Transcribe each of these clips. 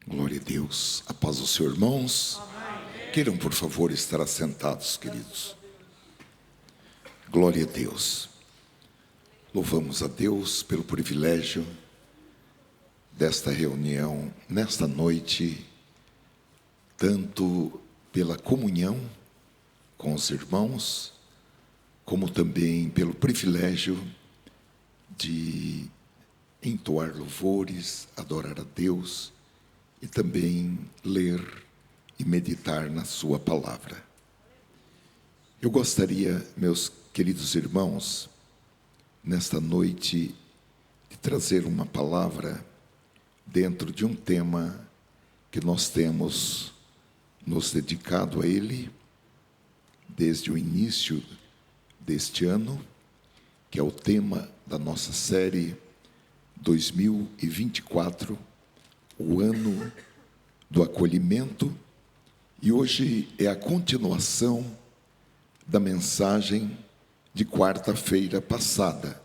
Glória a Deus. A paz do Senhor, irmãos. Amém. Queiram, por favor, estar assentados, queridos. Glória a Deus. Louvamos a Deus pelo privilégio desta reunião nesta noite, tanto pela comunhão com os irmãos, como também pelo privilégio de entoar louvores, adorar a Deus e também ler e meditar na sua palavra. Eu gostaria, meus queridos irmãos, nesta noite, de trazer uma palavra dentro de um tema que nós temos nos dedicado a ele desde o início deste ano, que é o tema da nossa série 2024, o ano do acolhimento, e hoje é a continuação da mensagem de quarta-feira passada,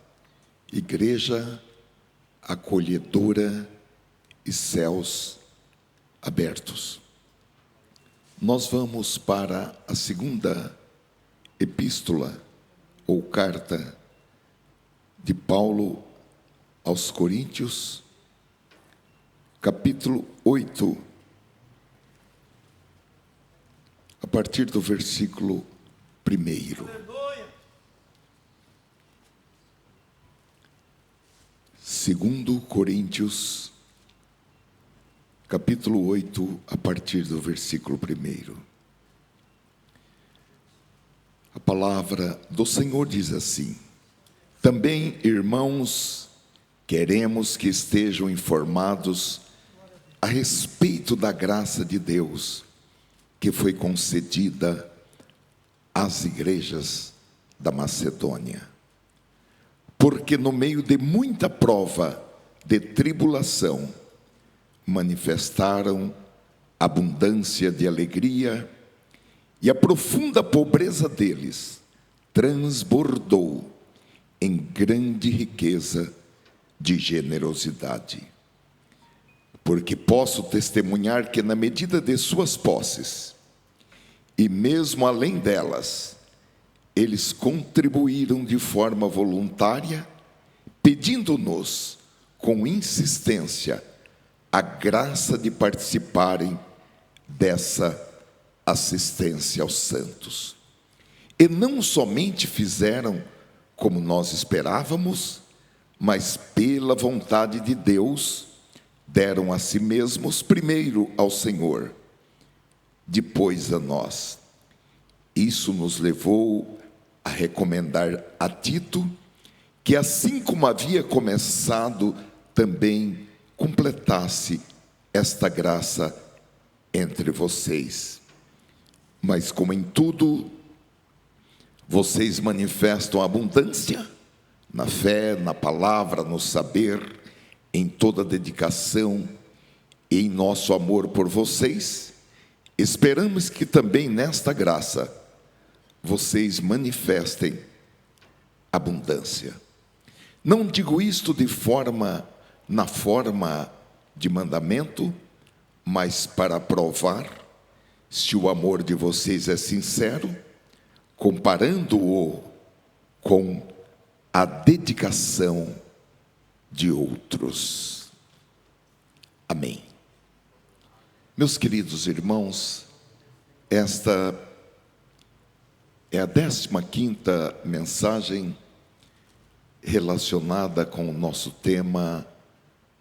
Igreja Acolhedora e Céus Abertos. Nós vamos para a segunda epístola ou carta de Paulo aos Coríntios, capítulo 8, a partir do versículo 1. 2 Coríntios, capítulo 8, a partir do versículo 1. A palavra do Senhor diz assim: Também, irmãos, queremos que estejam informados a respeito da graça de Deus que foi concedida às igrejas da Macedônia. Porque no meio de muita prova de tribulação, manifestaram abundância de alegria, e a profunda pobreza deles transbordou em grande riqueza de generosidade. Porque posso testemunhar que na medida de suas posses, e mesmo além delas, eles contribuíram de forma voluntária, pedindo-nos com insistência a graça de participarem dessa assistência aos santos. E não somente fizeram como nós esperávamos, mas pela vontade de Deus, deram a si mesmos primeiro ao Senhor, depois a nós. Isso nos levou a recomendar a Tito, que assim como havia começado, também completasse esta graça entre vocês. Mas como em tudo, vocês manifestam abundância, na fé, na palavra, no saber, em toda dedicação e em nosso amor por vocês, esperamos que também nesta graça vocês manifestem abundância. Não digo isto na forma de mandamento, mas para provar se o amor de vocês é sincero, comparando-o com a dedicação de outros. Amém. Meus queridos irmãos, esta é a 15ª mensagem relacionada com o nosso tema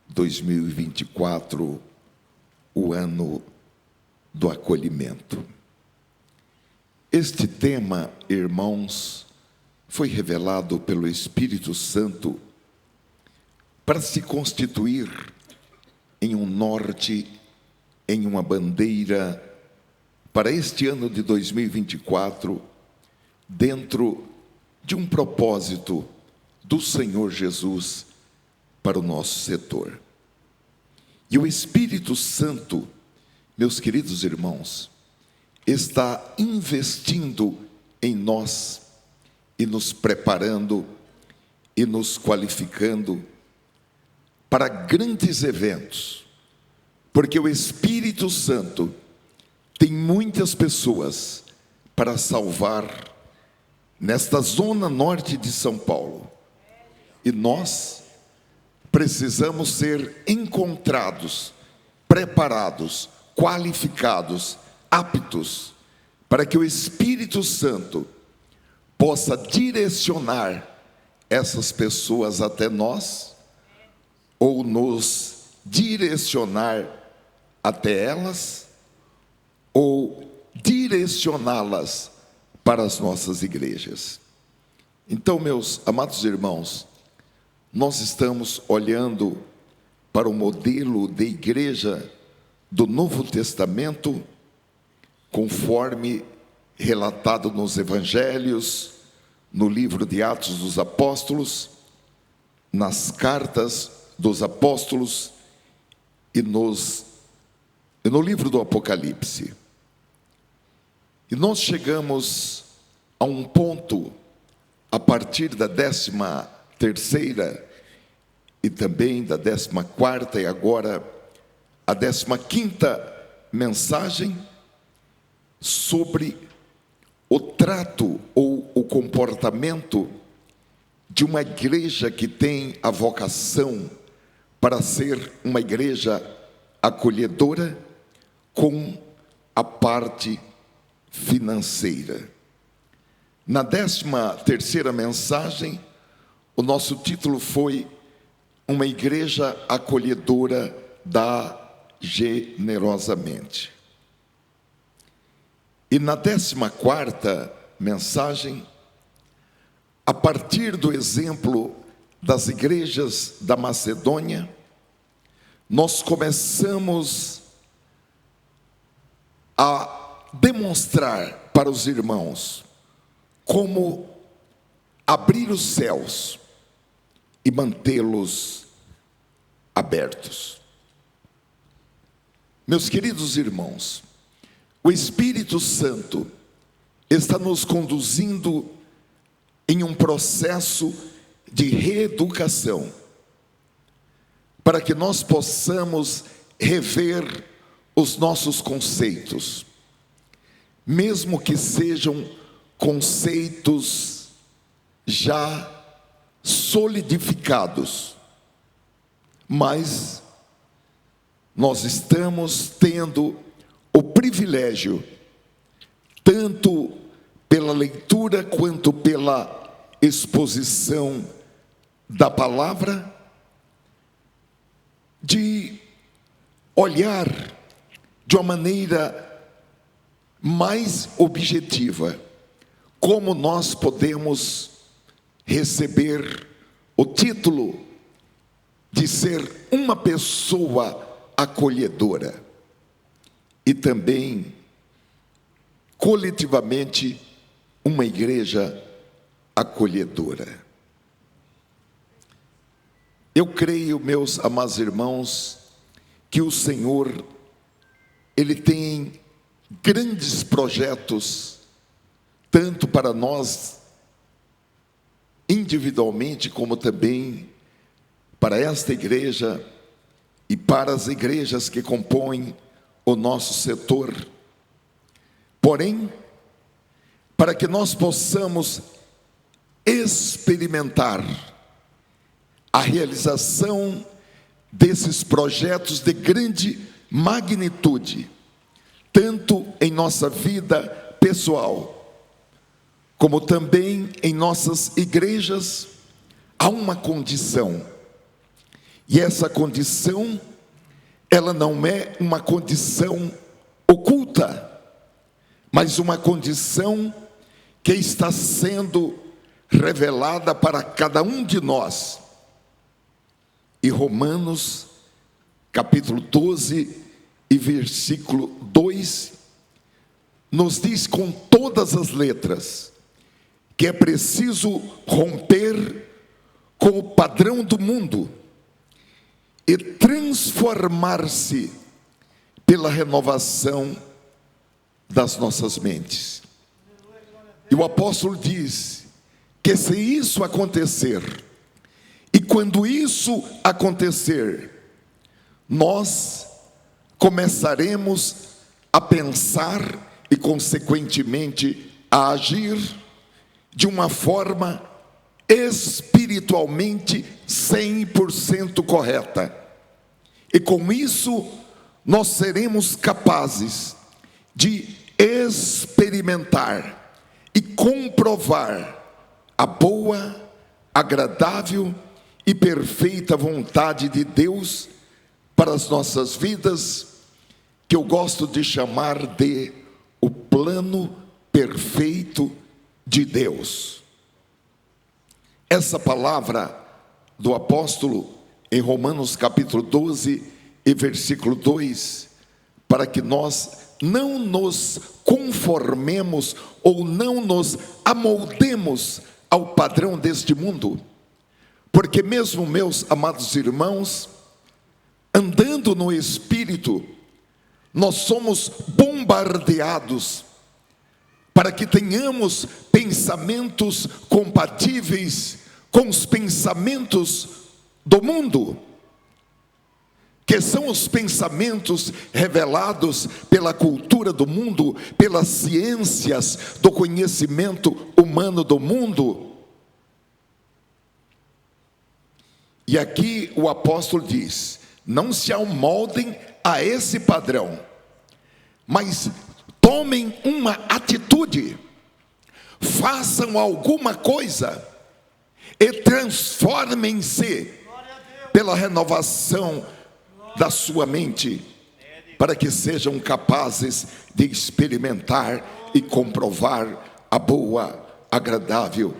2024, o ano do acolhimento. Este tema, irmãos, foi revelado pelo Espírito Santo para se constituir em um norte, em uma bandeira para este ano de 2024, dentro de um propósito do Senhor Jesus para o nosso setor. E o Espírito Santo, meus queridos irmãos, está investindo em nós e nos preparando e nos qualificando para grandes eventos, porque o Espírito Santo tem muitas pessoas para salvar nesta zona norte de São Paulo. E nós precisamos ser encontrados, preparados, qualificados, aptos, para que o Espírito Santo possa direcionar essas pessoas até nós, ou nos direcionar até elas, ou direcioná-las para as nossas igrejas. Então, meus amados irmãos, nós estamos olhando para o modelo de igreja do Novo Testamento, conforme relatado nos Evangelhos, no livro de Atos dos Apóstolos, nas cartas dos apóstolos e no livro do Apocalipse. E nós chegamos a um ponto, a partir da 13ª e também da 14ª e agora a 15ª mensagem, sobre o trato ou o comportamento de uma igreja que tem a vocação para ser uma igreja acolhedora com a parte financeira. Na 13ª mensagem, o nosso título foi Uma Igreja Acolhedora dá generosamente. E na 14ª mensagem, a partir do exemplo das igrejas da Macedônia, nós começamos a demonstrar para os irmãos como abrir os céus e mantê-los abertos. Meus queridos irmãos, o Espírito Santo está nos conduzindo em um processo de reeducação, para que nós possamos rever os nossos conceitos, mesmo que sejam conceitos já solidificados, mas nós estamos tendo o privilégio, tanto pela leitura quanto pela exposição da palavra, de olhar de uma maneira mais objetiva como nós podemos receber o título de ser uma pessoa acolhedora e também coletivamente uma igreja acolhedora. Eu creio, meus amados irmãos, que o Senhor, Ele tem grandes projetos, tanto para nós individualmente, como também para esta igreja e para as igrejas que compõem o nosso setor. Porém, para que nós possamos experimentar a realização desses projetos de grande magnitude, tanto em nossa vida pessoal, como também em nossas igrejas, há uma condição. E essa condição, ela não é uma condição oculta, mas uma condição que está sendo revelada para cada um de nós. E Romanos, capítulo 12 e versículo 2, nos diz com todas as letras que é preciso romper com o padrão do mundo e transformar-se pela renovação das nossas mentes. E o apóstolo diz que se isso acontecer, e quando isso acontecer, nós começaremos a pensar e, consequentemente, a agir de uma forma espiritualmente 100% correta. E com isso, nós seremos capazes de experimentar e comprovar a boa, agradável e perfeita vontade de Deus para as nossas vidas, que eu gosto de chamar de o plano perfeito de Deus. Essa palavra do apóstolo em Romanos capítulo 12 e versículo 2, para que nós não nos conformemos ou não nos amoldemos ao padrão deste mundo, porque mesmo, meus amados irmãos, andando no Espírito, nós somos bombardeados para que tenhamos pensamentos compatíveis com os pensamentos do mundo, que são os pensamentos revelados pela cultura do mundo, pelas ciências do conhecimento humano do mundo. E aqui o apóstolo diz: não se amoldem a esse padrão, mas tomem uma atitude, façam alguma coisa e transformem-se pela renovação da sua mente, para que sejam capazes de experimentar e comprovar a boa, agradável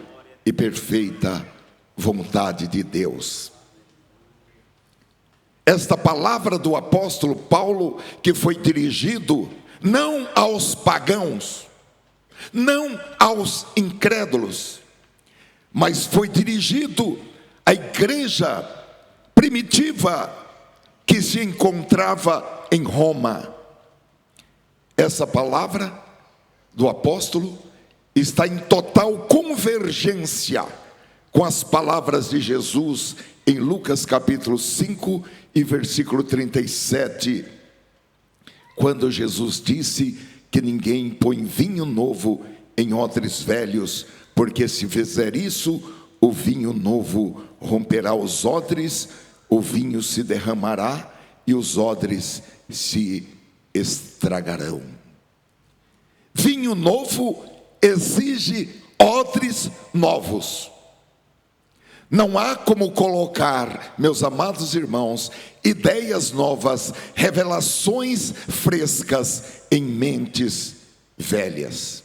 e perfeita vontade de Deus. Esta palavra do apóstolo Paulo, que foi dirigido não aos pagãos, não aos incrédulos, mas foi dirigido à igreja primitiva que se encontrava em Roma. Essa palavra do apóstolo está em total convergência com as palavras de Jesus em Lucas capítulo 5 e versículo 37, quando Jesus disse que ninguém põe vinho novo em odres velhos, porque se fizer isso, o vinho novo romperá os odres, o vinho se derramará e os odres se estragarão. Vinho novo exige odres novos. Não há como colocar, meus amados irmãos, ideias novas, revelações frescas em mentes velhas.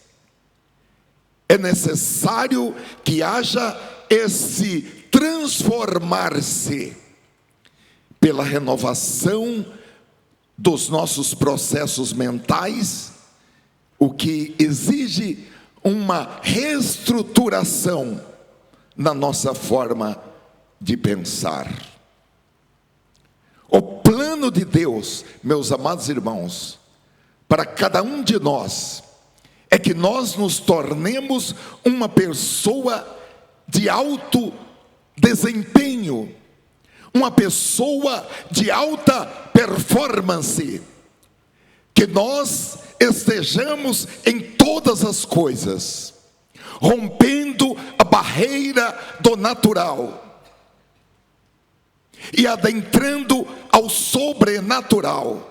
É necessário que haja esse transformar-se pela renovação dos nossos processos mentais, o que exige uma reestruturação na nossa forma de pensar. O plano de Deus, meus amados irmãos, para cada um de nós, é que nós nos tornemos uma pessoa de alto desempenho, uma pessoa de alta performance, que nós estejamos em todas as coisas, rompendo a barreira do natural e adentrando ao sobrenatural,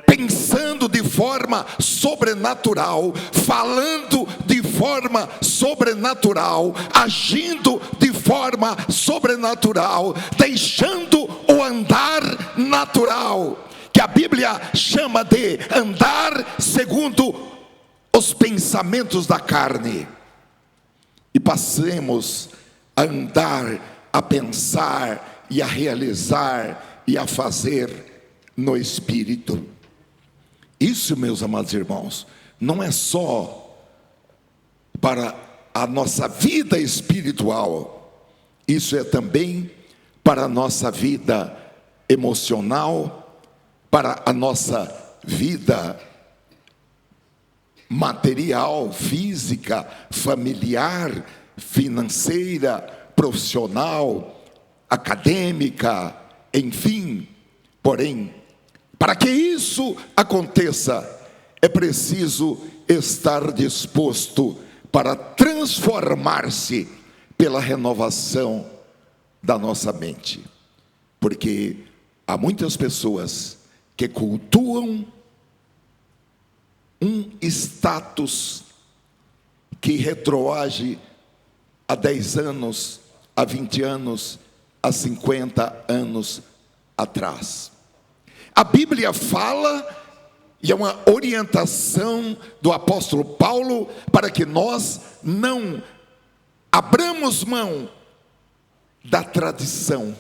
pensando de forma sobrenatural, falando de forma sobrenatural, agindo de forma sobrenatural, deixando o andar natural, que a Bíblia chama de andar segundo os pensamentos da carne, e passemos a andar, a pensar e a realizar e a fazer no Espírito. Isso, meus amados irmãos, não é só para a nossa vida espiritual, isso é também para a nossa vida emocional, para a nossa vida material, física, familiar, financeira, profissional, acadêmica, enfim. Porém, Para que isso aconteça, é preciso estar disposto para transformar-se pela renovação da nossa mente. Porque há muitas pessoas que cultuam um status que retroage a 10 anos, a 20 anos, a 50 anos atrás. A Bíblia fala, e é uma orientação do apóstolo Paulo, para que nós não abramos mão da tradição,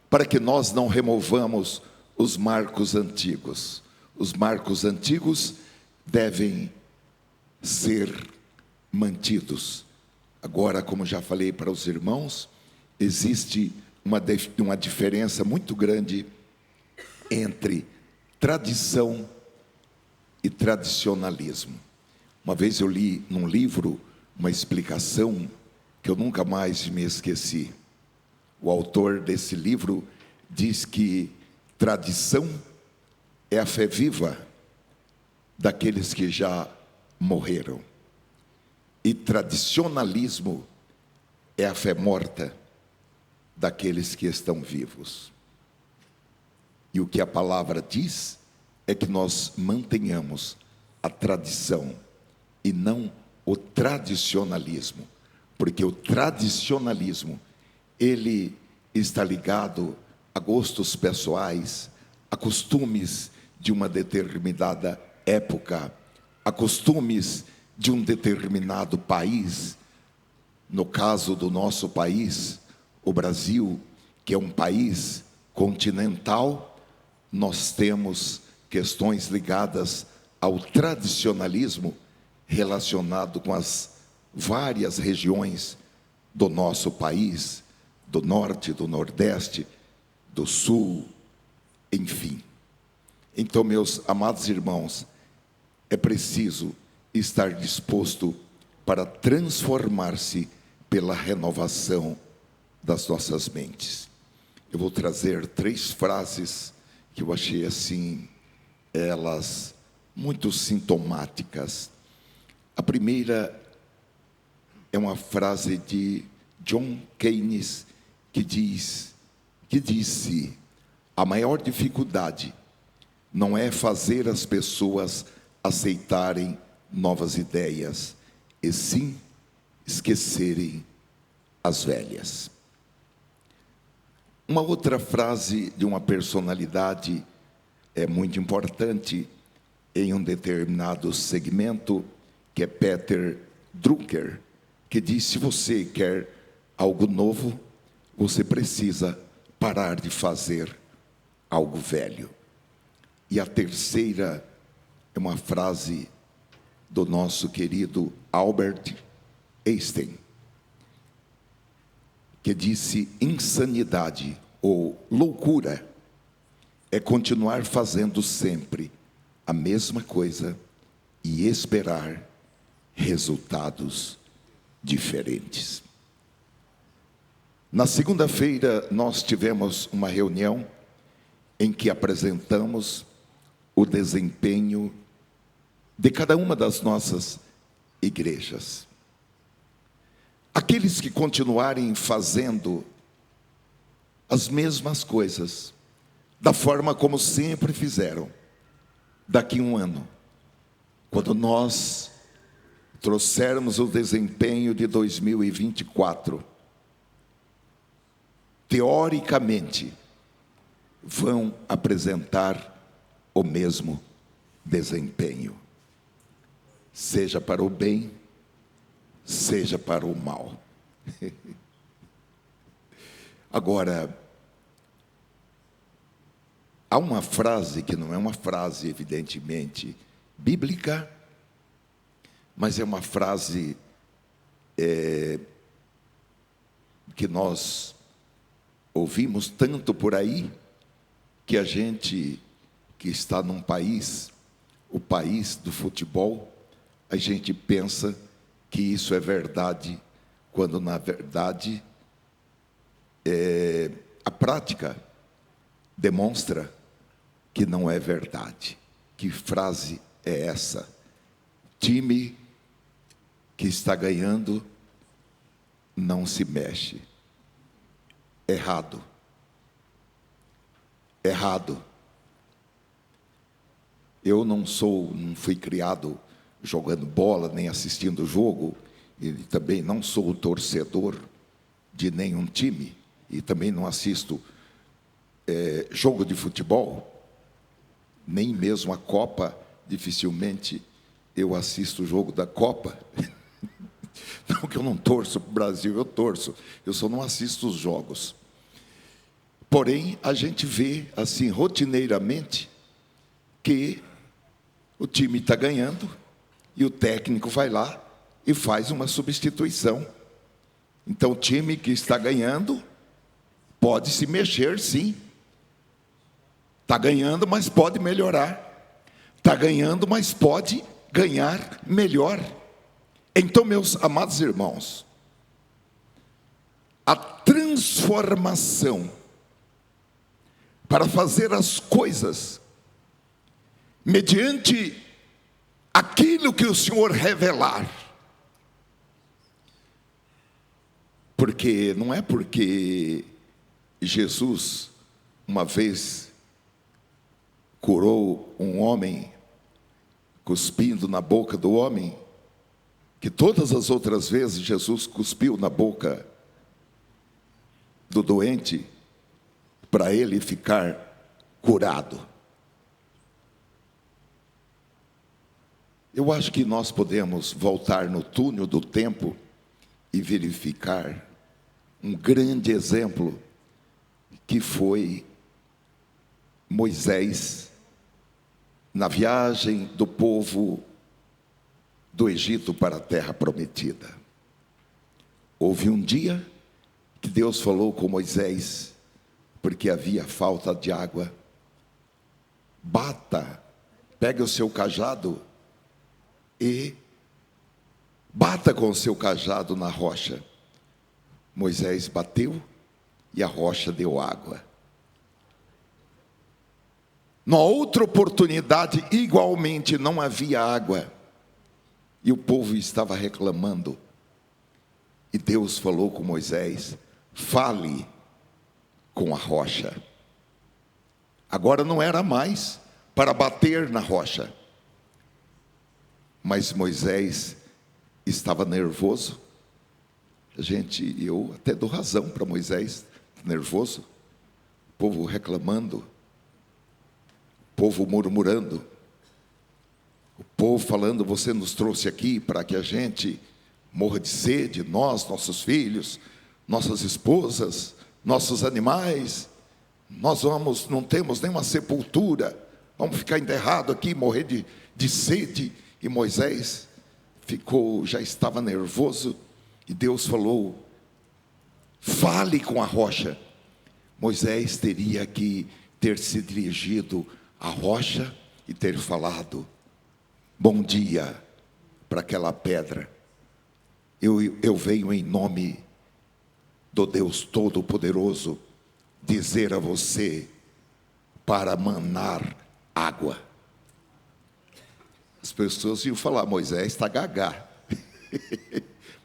para que nós não removamos os marcos antigos. Os marcos antigos devem ser mantidos. Agora, como já falei para os irmãos, existe uma diferença muito grande entre tradição e tradicionalismo. Uma vez eu li num livro uma explicação que eu nunca mais me esqueci. O autor desse livro diz que tradição é a fé viva daqueles que já morreram. E tradicionalismo é a fé morta daqueles que estão vivos. E o que a palavra diz é que nós mantenhamos a tradição e não o tradicionalismo, porque o tradicionalismo, ele está ligado a gostos pessoais, a costumes de uma determinada época, a costumes de um determinado país. No caso do nosso país, o Brasil, que é um país continental, nós temos questões ligadas ao tradicionalismo relacionado com as várias regiões do nosso país, do norte, do nordeste, do sul, enfim. Então, meus amados irmãos, é preciso estar disposto para transformar-se pela renovação das nossas mentes. Eu vou trazer 3 frases que eu achei assim, elas muito sintomáticas. A primeira é uma frase de John Keynes, que disse: a maior dificuldade não é fazer as pessoas aceitarem novas ideias, e sim esquecerem as velhas. Uma outra frase de uma personalidade é muito importante em um determinado segmento, que é Peter Drucker, que diz: se você quer algo novo, você precisa parar de fazer algo velho. E a terceira é uma frase do nosso querido Albert Einstein, que disse: insanidade ou loucura é continuar fazendo sempre a mesma coisa e esperar resultados diferentes. Na segunda-feira, nós tivemos uma reunião em que apresentamos o desempenho de cada uma das nossas igrejas. Aqueles que continuarem fazendo as mesmas coisas, da forma como sempre fizeram, daqui a um ano, quando nós trouxermos o desempenho de 2024, teoricamente, vão apresentar o mesmo desempenho, seja para o bem, seja para o mal. Agora, há uma frase que não é uma frase evidentemente bíblica, mas é uma frase que nós ouvimos tanto por aí, que a gente que está num país, o país do futebol, a gente pensa que isso é verdade, quando na verdade a prática demonstra que não é verdade. Que frase é essa? Time que está ganhando não se mexe. Errado. Errado. Eu não fui criado jogando bola, nem assistindo jogo, e também não sou torcedor de nenhum time, e também não assisto jogo de futebol, nem mesmo a Copa. Dificilmente eu assisto o jogo da Copa. Não que eu não torço para o Brasil, eu torço, eu só não assisto os jogos. Porém, a gente vê assim rotineiramente que o time está ganhando e o técnico vai lá e faz uma substituição. Então, o time que está ganhando pode se mexer, sim. Está ganhando, mas pode melhorar. Está ganhando, mas pode ganhar melhor. Então, meus amados irmãos, a transformação para fazer as coisas mediante aquilo que o Senhor revelar. Porque não é porque Jesus uma vez curou um homem cuspindo na boca do homem, que todas as outras vezes Jesus cuspiu na boca do doente para ele ficar curado. Eu acho que nós podemos voltar no túnel do tempo e verificar um grande exemplo que foi Moisés na viagem do povo do Egito para a terra prometida. Houve um dia que Deus falou com Moisés, porque havia falta de água. Pegue o seu cajado e bata com o seu cajado na rocha. Moisés bateu e a rocha deu água. Na outra oportunidade, igualmente não havia água e o povo estava reclamando. E Deus falou com Moisés: fale com a rocha. Agora não era mais para bater na rocha, mas Moisés estava nervoso. Eu até dou razão para Moisés, nervoso. O povo reclamando, o povo murmurando, o povo falando: você nos trouxe aqui para que a gente morra de sede, nós, nossos filhos, nossas esposas, nossos animais. Nós não temos nenhuma sepultura, vamos ficar enterrados aqui, morrer de sede. E Moisés já estava nervoso, e Deus falou: fale com a rocha. Moisés teria que ter se dirigido à rocha e ter falado: bom dia para aquela pedra. Eu venho em nome do Deus Todo-Poderoso dizer a você para manar água. As pessoas iam falar: Moisés está gagá.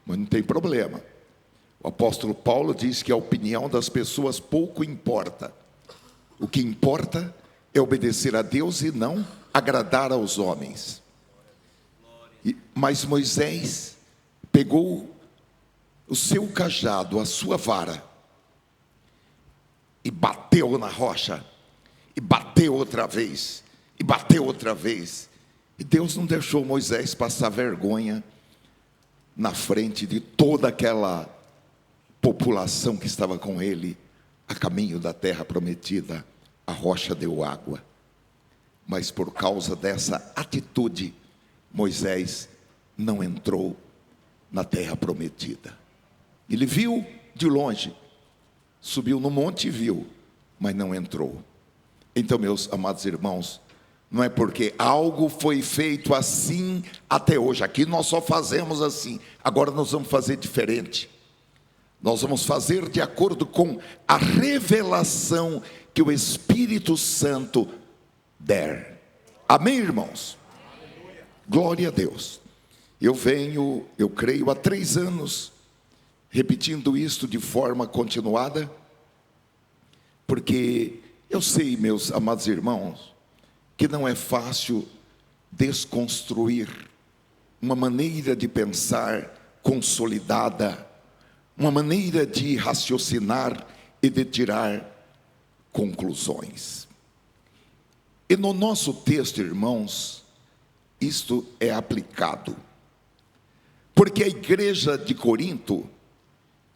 Mas não tem problema. O apóstolo Paulo diz que a opinião das pessoas pouco importa. O que importa é obedecer a Deus e não agradar aos homens. Mas Moisés pegou o seu cajado, a sua vara, e bateu na rocha, e bateu outra vez, e bateu outra vez. E Deus não deixou Moisés passar vergonha na frente de toda aquela população que estava com ele a caminho da terra prometida. A rocha deu água. Mas por causa dessa atitude, Moisés não entrou na terra prometida. Ele viu de longe, subiu no monte e viu, mas não entrou. Então, meus amados irmãos, não é porque algo foi feito assim até hoje. Aqui nós só fazemos assim. Agora nós vamos fazer diferente. Nós vamos fazer de acordo com a revelação que o Espírito Santo der. Amém, irmãos? Glória a Deus. Eu creio, há 3 anos, repetindo isto de forma continuada, porque eu sei, meus amados irmãos, que não é fácil desconstruir uma maneira de pensar consolidada, uma maneira de raciocinar e de tirar conclusões. E no nosso texto, irmãos, isto é aplicado, porque a igreja de Corinto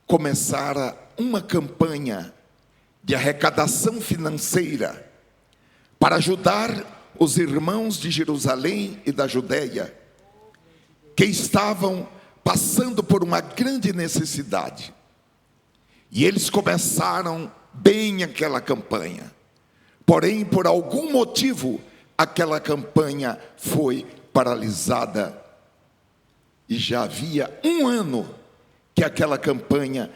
começara uma campanha de arrecadação financeira para ajudar os irmãos de Jerusalém e da Judéia, que estavam passando por uma grande necessidade. E eles começaram bem aquela campanha. Porém, por algum motivo, aquela campanha foi paralisada. E já havia 1 ano que aquela campanha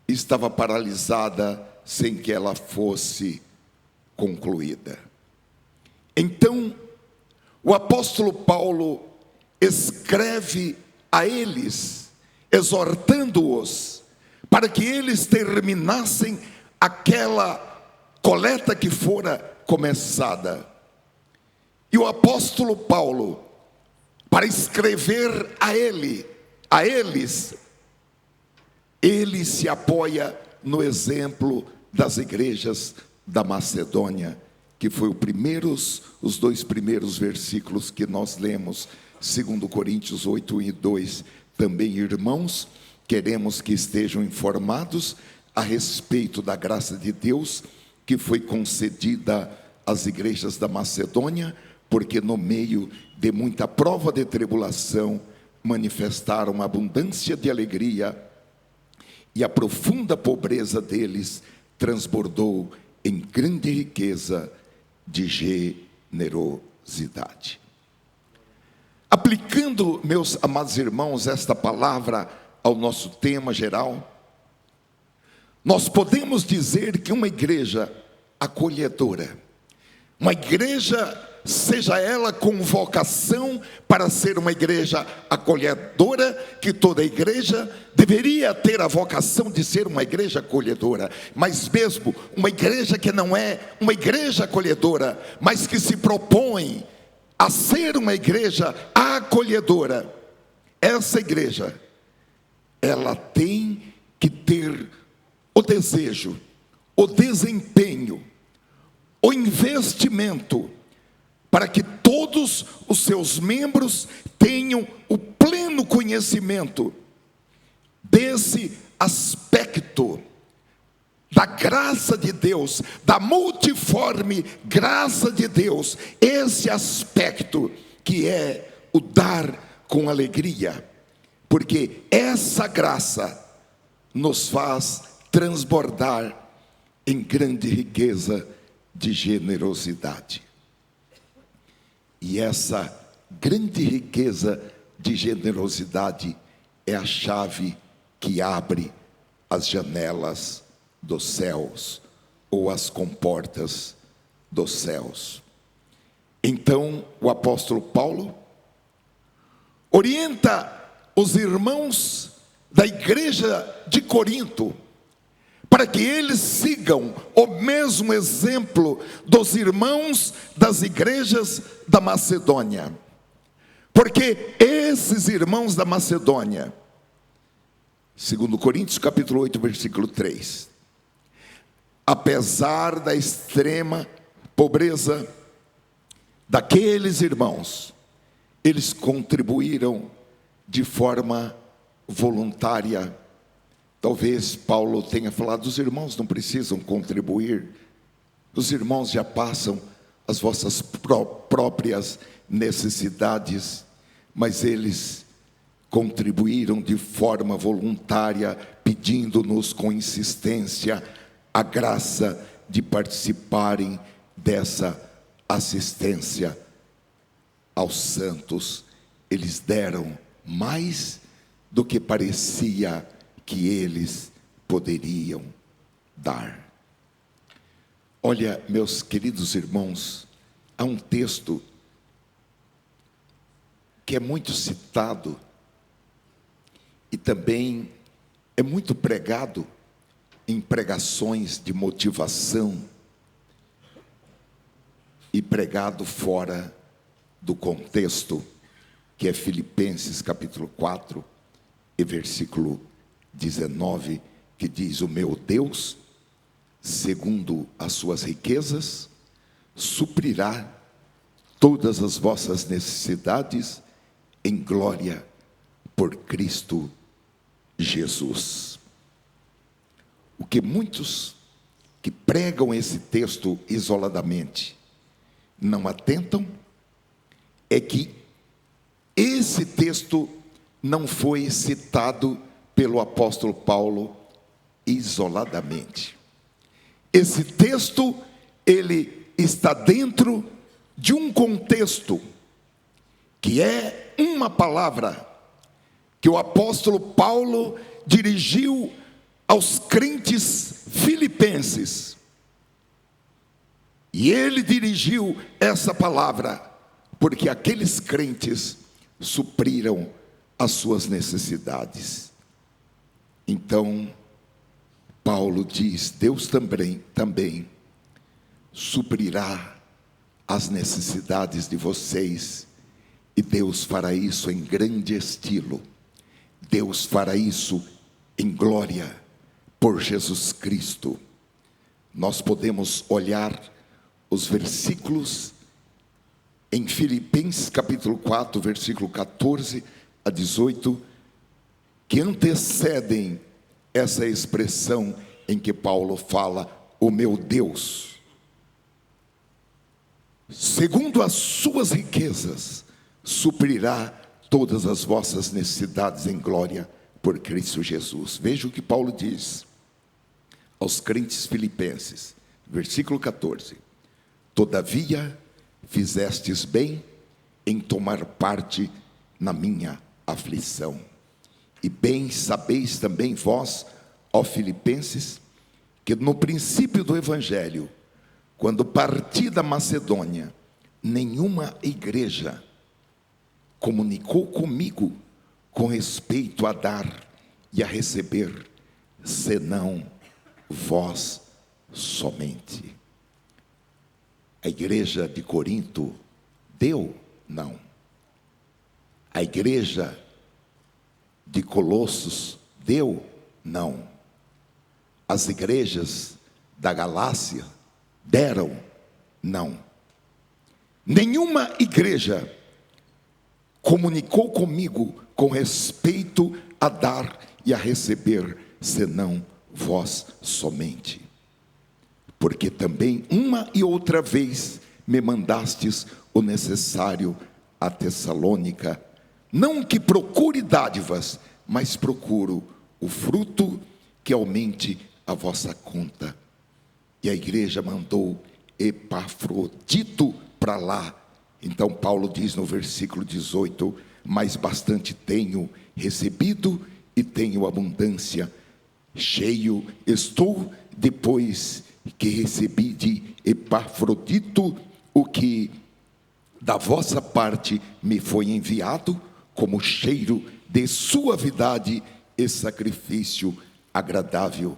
estava paralisada sem que ela fosse concluída. Então, o apóstolo Paulo escreve a eles, exortando-os, para que eles terminassem aquela coleta que fora começada. E o apóstolo Paulo, para escrever a eles, ele se apoia no exemplo das igrejas da Macedônia, que foi os 2 primeiros versículos que nós lemos, 2 Coríntios 8:2. Também, irmãos, queremos que estejam informados a respeito da graça de Deus que foi concedida às igrejas da Macedônia, porque no meio de muita prova de tribulação, manifestaram abundância de alegria, e a profunda pobreza deles transbordou em grande riqueza de generosidade. Aplicando, meus amados irmãos, esta palavra ao nosso tema geral, nós podemos dizer que uma igreja acolhedora, uma igreja, seja ela com vocação para ser uma igreja acolhedora, que toda igreja deveria ter a vocação de ser uma igreja acolhedora, mas mesmo uma igreja que não é uma igreja acolhedora, mas que se propõe a ser uma igreja acolhedora, essa igreja, ela tem que ter o desejo, o desempenho, o investimento, para que todos os seus membros tenham o pleno conhecimento desse aspecto da graça de Deus, da multiforme graça de Deus, esse aspecto que é o dar com alegria, porque essa graça nos faz transbordar em grande riqueza de generosidade. E essa grande riqueza de generosidade é a chave que abre as janelas dos céus, ou as comportas dos céus. Então, o apóstolo Paulo orienta os irmãos da igreja de Corinto, para que eles sigam o mesmo exemplo dos irmãos das igrejas da Macedônia. Porque esses irmãos da Macedônia, 2 Coríntios capítulo 8, versículo 3, apesar da extrema pobreza daqueles irmãos, eles contribuíram de forma voluntária. Talvez Paulo tenha falado, os irmãos não precisam contribuir, os irmãos já passam as vossas próprias necessidades, mas eles contribuíram de forma voluntária, pedindo-nos com insistência a graça de participarem dessa assistência aos santos. Eles deram mais do que parecia que eles poderiam dar. Olha, meus queridos irmãos, há um texto que é muito citado e também é muito pregado em pregações de motivação e pregado fora do contexto, que é Filipenses capítulo 4 e versículo 19, que diz: o meu Deus, segundo as suas riquezas, suprirá todas as vossas necessidades em glória por Cristo Jesus. O que muitos que pregam esse texto isoladamente não atentam é que esse texto não foi citado pelo apóstolo Paulo isoladamente. Esse texto, ele está dentro de um contexto, que é uma palavra que o apóstolo Paulo dirigiu aos crentes filipenses. E ele dirigiu essa palavra porque aqueles crentes supriram as suas necessidades. Então, Paulo diz: Deus também suprirá as necessidades de vocês, e Deus fará isso em grande estilo. Deus fará isso em glória por Jesus Cristo. Nós podemos olhar os versículos em Filipenses capítulo 4, versículo 14 a 18, que antecedem essa expressão em que Paulo fala: o meu Deus, segundo as suas riquezas, suprirá todas as vossas necessidades em glória por Cristo Jesus. Veja o que Paulo diz aos crentes filipenses, versículo 14: todavia fizestes bem em tomar parte na minha aflição. E bem sabeis também vós, ó Filipenses, que no princípio do Evangelho, quando parti da Macedônia, nenhuma igreja comunicou comigo com respeito a dar e a receber, senão vós somente. A igreja de Corinto deu? Não. A igreja de Colossos deu? Não. As igrejas da Galácia deram? Não. Nenhuma igreja comunicou comigo com respeito a dar e a receber, senão vós somente. Porque também uma e outra vez me mandastes o necessário a Tessalônica, não que procure dádivas, mas procuro o fruto que aumente a vossa conta. E a igreja mandou Epafrodito para lá. Então Paulo diz no versículo 18: mas bastante tenho recebido e tenho abundância, cheio estou depois que recebi de Epafrodito o que da vossa parte me foi enviado, como cheiro de suavidade e sacrifício agradável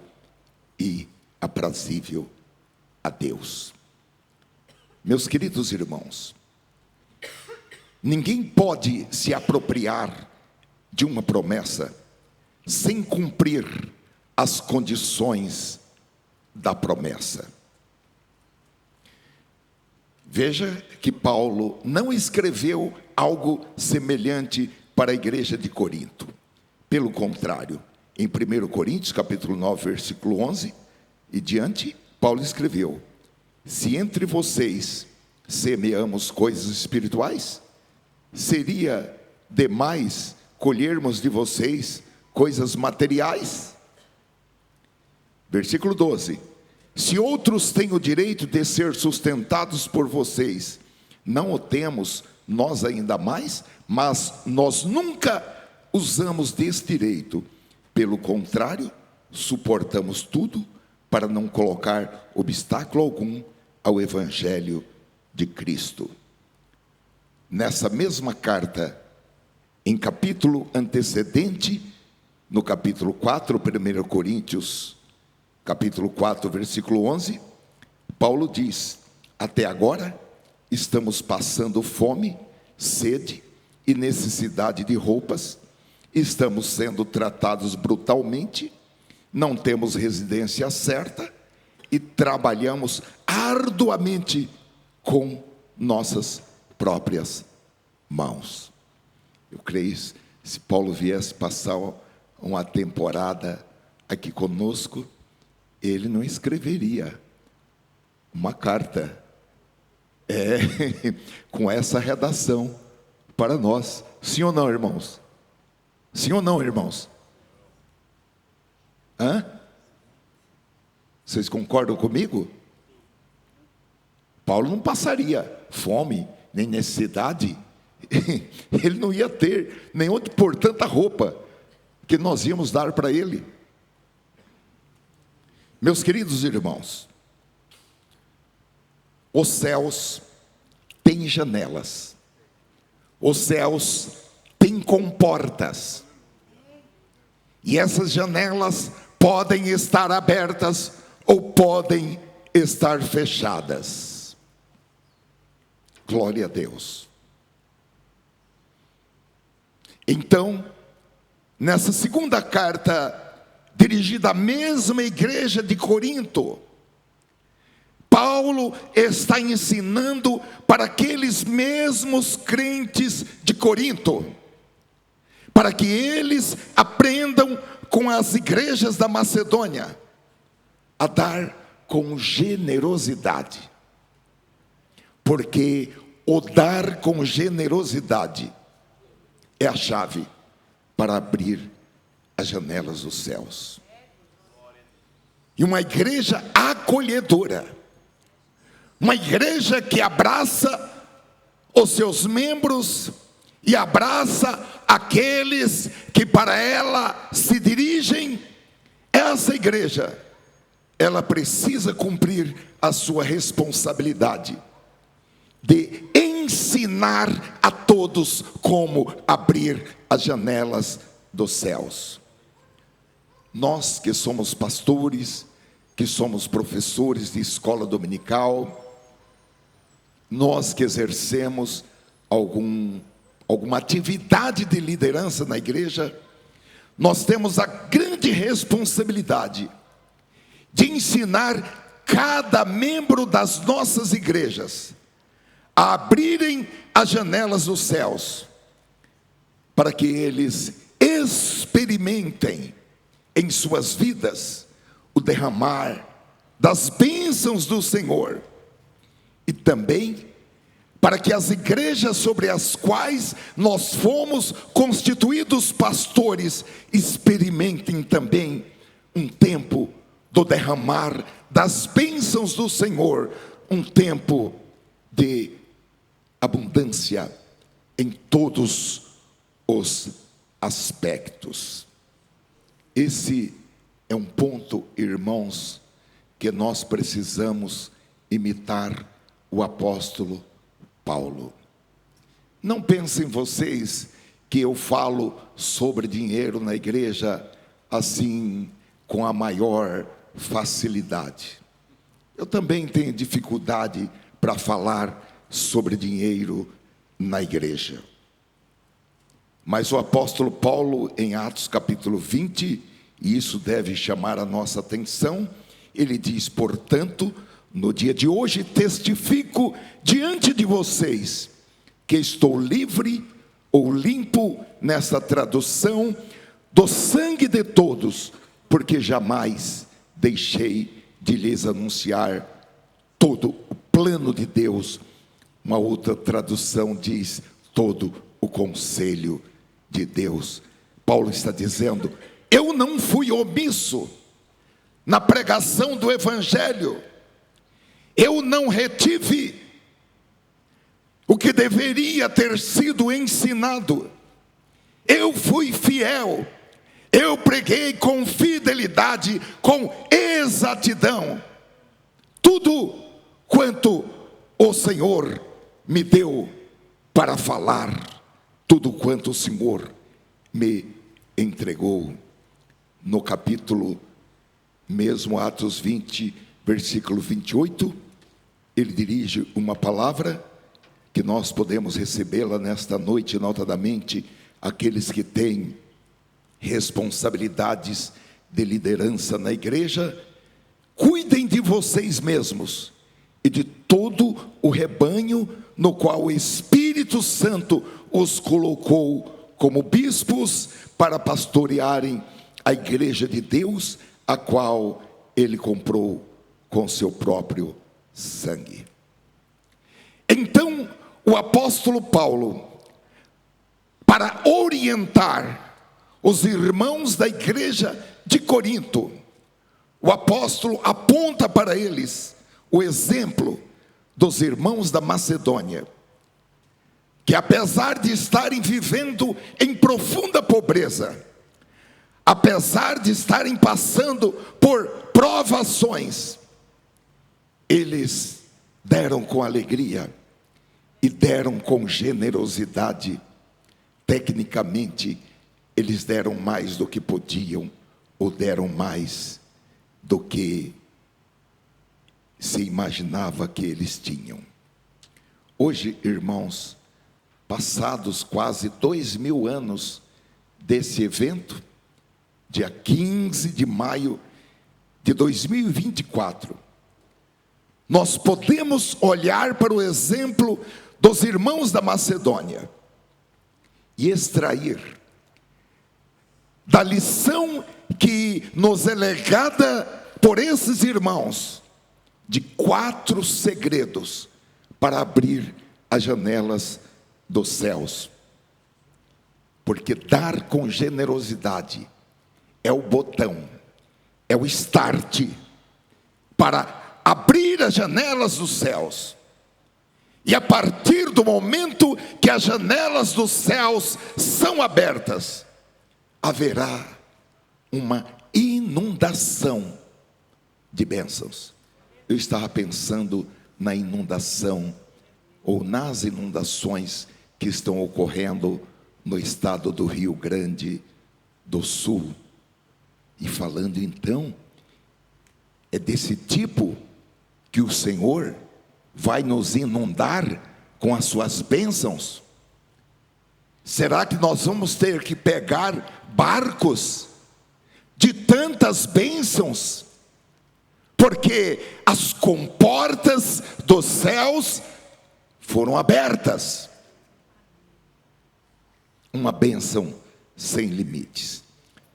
e aprazível a Deus. Meus queridos irmãos, ninguém pode se apropriar de uma promessa sem cumprir as condições da promessa. Veja que Paulo não escreveu algo semelhante para a igreja de Corinto. Pelo contrário, em 1 Coríntios capítulo 9, versículo 11 e diante, Paulo escreveu: se entre vocês semeamos coisas espirituais, seria demais colhermos de vocês coisas materiais? Versículo 12: se outros têm o direito de ser sustentados por vocês, não o temos nós ainda mais? Mas nós nunca usamos desse direito. Pelo contrário, suportamos tudo para não colocar obstáculo algum ao Evangelho de Cristo. Nessa mesma carta, em capítulo antecedente, no capítulo 4, 1 Coríntios, capítulo 4, versículo 11, Paulo diz: até agora estamos passando fome, sede e necessidade de roupas, estamos sendo tratados brutalmente, não temos residência certa e trabalhamos arduamente com nossas próprias mãos. Eu creio, se Paulo viesse passar uma temporada aqui conosco, ele não escreveria uma carta com essa redação para nós. Sim ou não, irmãos? Sim ou não, irmãos? Vocês concordam comigo? Paulo não passaria fome, nem necessidade. Ele não ia ter nem onde pôr tanta roupa que nós íamos dar para ele. Meus queridos irmãos, os céus têm janelas, os céus têm comportas, e essas janelas podem estar abertas ou podem estar fechadas. Glória a Deus. Então, nessa segunda carta, dirigida à mesma igreja de Corinto, Paulo está ensinando para aqueles mesmos crentes de Corinto, para que eles aprendam com as igrejas da Macedônia a dar com generosidade, porque o dar com generosidade é a chave para abrir as janelas dos céus. E uma igreja acolhedora, uma igreja que abraça os seus membros e abraça aqueles que para ela se dirigem, essa igreja, ela precisa cumprir a sua responsabilidade de ensinar a todos como abrir as janelas dos céus. Nós que somos pastores, que somos professores de escola dominical, nós que exercemos alguma atividade de liderança na igreja, nós temos a grande responsabilidade de ensinar cada membro das nossas igrejas a abrirem as janelas dos céus, para que eles experimentem em suas vidas o derramar das bênçãos do Senhor, e também para que as igrejas sobre as quais nós fomos constituídos pastores experimentem também um tempo do derramar das bênçãos do Senhor, um tempo de abundância em todos os aspectos. Esse é um ponto, irmãos, que nós precisamos imitar o apóstolo Paulo. Não pensem vocês que eu falo sobre dinheiro na igreja assim com a maior facilidade. Eu também tenho dificuldade para falar sobre dinheiro na igreja. Mas o apóstolo Paulo, em Atos capítulo 20, e isso deve chamar a nossa atenção, ele diz: portanto, no dia de hoje testifico diante de vocês que estou livre ou limpo, nessa tradução, do sangue de todos, porque jamais deixei de lhes anunciar todo o plano de Deus. Uma outra tradução diz: todo o conselho de Deus. Paulo está dizendo: eu não fui omisso na pregação do evangelho, eu não retive o que deveria ter sido ensinado, eu fui fiel, eu preguei com fidelidade, com exatidão, tudo quanto o Senhor me deu para falar tudo quanto o Senhor me entregou. No capítulo mesmo, Atos 20, versículo 28, ele dirige uma palavra que nós podemos recebê-la nesta noite, notadamente aqueles que têm responsabilidades de liderança na igreja: cuidem de vocês mesmos e de todo o rebanho no qual o Espírito Santo os colocou como bispos para pastorearem a igreja de Deus, a qual ele comprou com seu próprio sangue. Então, o apóstolo Paulo, para orientar os irmãos da igreja de Corinto, o apóstolo aponta para eles o exemplo dos irmãos da Macedônia, que apesar de estarem vivendo em profunda pobreza, apesar de estarem passando por provações, eles deram com alegria e deram com generosidade. Tecnicamente, eles deram mais do que podiam, ou deram mais do que se imaginava que eles tinham. Hoje, irmãos, passados quase 2000 anos desse evento, dia 15 de maio de 2024, nós podemos olhar para o exemplo dos irmãos da Macedônia e extrair da lição que nos é legada por esses irmãos, de 4 segredos para abrir as janelas dos céus. Porque dar com generosidade é o botão, é o start para abrir as janelas dos céus. E a partir do momento que as janelas dos céus são abertas, haverá uma inundação de bênçãos. Eu estava pensando na inundação, ou nas inundações que estão ocorrendo no estado do Rio Grande do Sul. E falando então, é desse tipo que o Senhor vai nos inundar com as suas bênçãos? Será que nós vamos ter que pegar barcos de tantas bênçãos? Porque as comportas dos céus foram abertas. Uma bênção sem limites.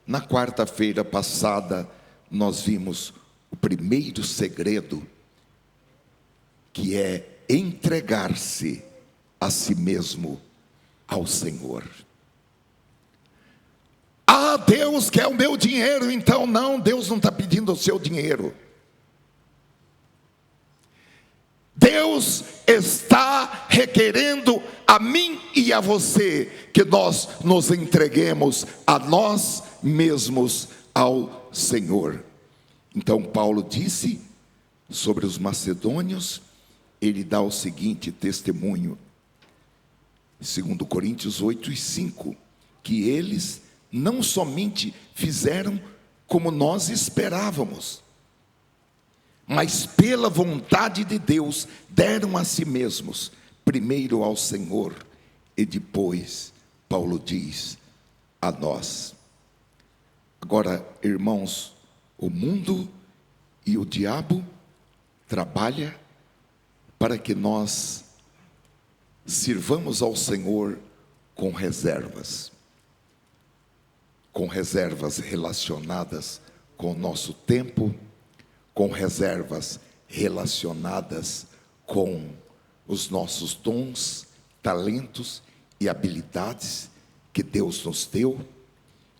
Na quarta-feira passada, nós vimos o primeiro segredo, que é entregar-se a si mesmo ao Senhor. Ah, Deus quer o meu dinheiro. Então não, Deus não está pedindo o seu dinheiro. Deus está requerendo a mim e a você que nós nos entreguemos a nós mesmos ao Senhor. Então Paulo disse sobre os macedônios, ele dá o seguinte testemunho, 2 Coríntios 8:5, que eles não somente fizeram como nós esperávamos, mas pela vontade de Deus deram a si mesmos, primeiro ao Senhor e depois, Paulo diz, a nós. Agora, irmãos, o mundo e o diabo trabalham para que nós sirvamos ao Senhor com reservas relacionadas com o nosso tempo, com reservas relacionadas com os nossos dons, talentos e habilidades que Deus nos deu,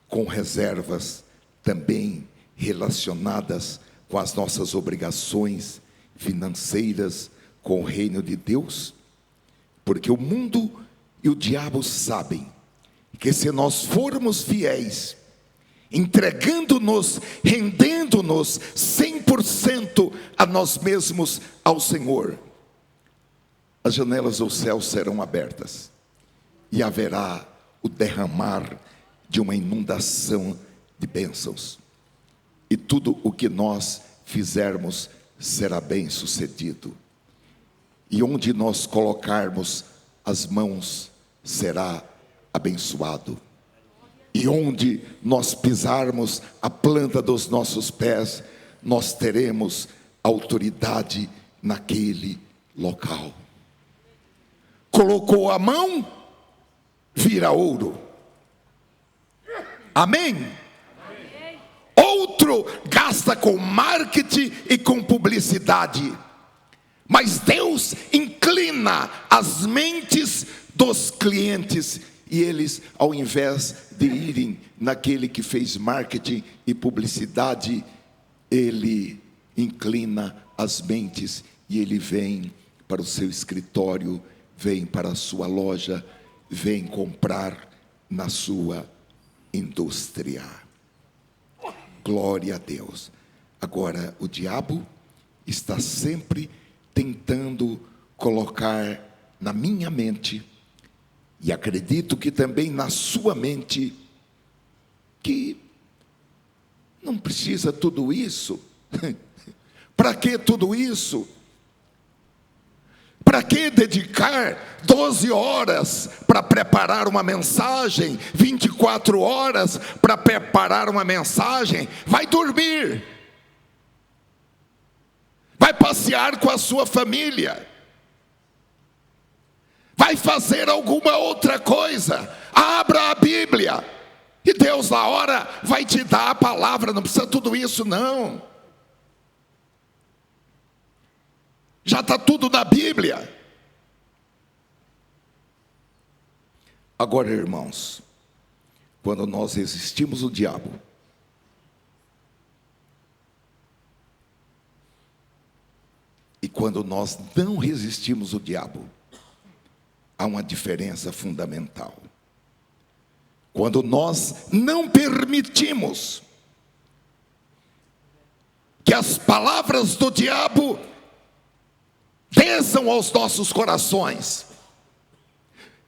com reservas também relacionadas com as nossas obrigações financeiras com o reino de Deus, porque o mundo e o diabo sabem que se nós formos fiéis, entregando-nos, rendendo-nos 100% a nós mesmos ao Senhor, as janelas do céu serão abertas e haverá o derramar de uma inundação de bênçãos. E tudo o que nós fizermos será bem sucedido. E onde nós colocarmos as mãos será abençoado. E onde nós pisarmos a planta dos nossos pés, nós teremos autoridade naquele local. Colocou a mão, vira ouro. Amém? Amém. Outro gasta com marketing e com publicidade. Mas Deus inclina as mentes dos clientes. E eles, ao invés de irem naquele que fez marketing e publicidade, ele inclina as mentes e ele vem para o seu escritório, vem para a sua loja, vem comprar na sua indústria. Glória a Deus. Agora, o diabo está sempre tentando colocar na minha mente, e acredito que também na sua mente, que não precisa tudo isso. Para que tudo isso? Para que dedicar 12 horas para preparar uma mensagem, 24 horas para preparar uma mensagem? Vai dormir. Vai passear com a sua família. Vai fazer alguma outra coisa. Abra a Bíblia. E Deus na hora vai te dar a palavra. Não precisa tudo isso não. Já está tudo na Bíblia. Agora, irmãos, quando nós resistimos o diabo, e quando nós não resistimos o diabo, há uma diferença fundamental. Quando nós não permitimos que as palavras do diabo desçam aos nossos corações,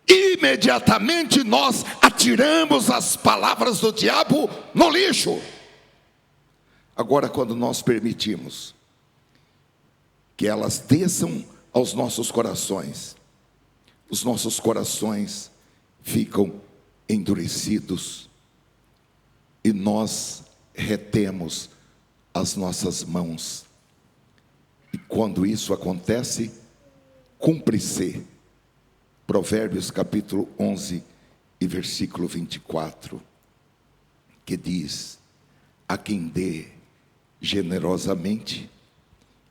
imediatamente nós atiramos as palavras do diabo no lixo. Agora, quando nós permitimos que elas desçam aos nossos corações, os nossos corações ficam endurecidos e nós retemos as nossas mãos. E quando isso acontece, cumpre-se Provérbios capítulo 11 e versículo 24, que diz: a quem dê generosamente